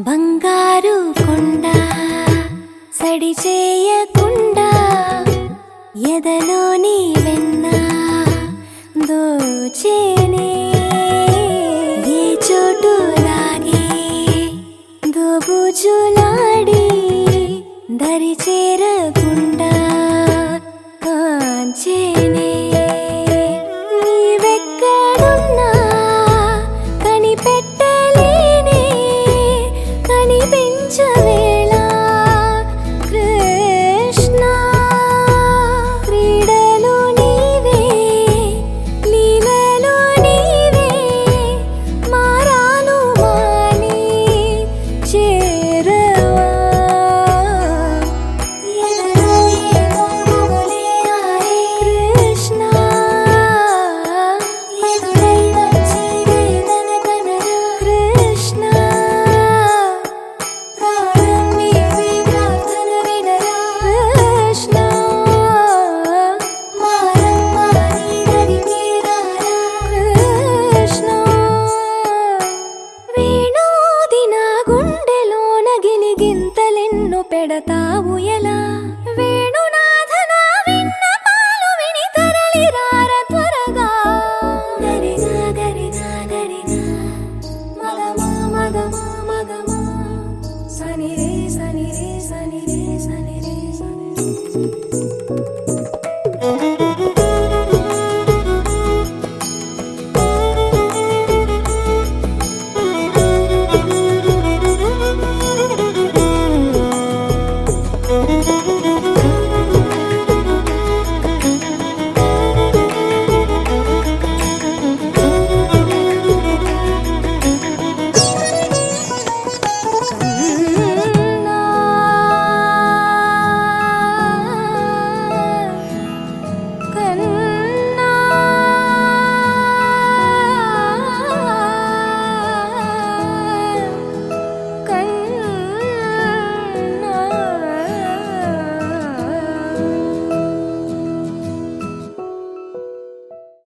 బంగారు కొండ సడి చేయకుండా ఎదలోని వెన్న దోచేనే ఏ చోటు లాగే దోబుజులాడి దరి చేరకుండా కాంచేనే నీవెక్కడున్నా కనిపెట్టలేనే కనిపించవేళ కృష్ణ క్రీడలు నీవే లీలలు నీవే మారాను మాని చేరవా ఎదలో ఏదో మొగలే ఆరే కృష్ణ ఎదురై వచ్చి వేదన కనరా కృష్ణ ప్రాణం నీవే ప్రార్థన వినరా కృష్ణ మారమ్మ నీ దరికి రారా కృష్ణ వేణోది నా గుండెలోన గిలిగింతలెన్ను పెడతావు ఎలా వేణునాథ నా విన్నపాలు విని తరలి రార త్వరగా గరిగా గరిగా గరిగా మగమా మగమా మగమా సని రే సని రే సని రే సని రే సని రే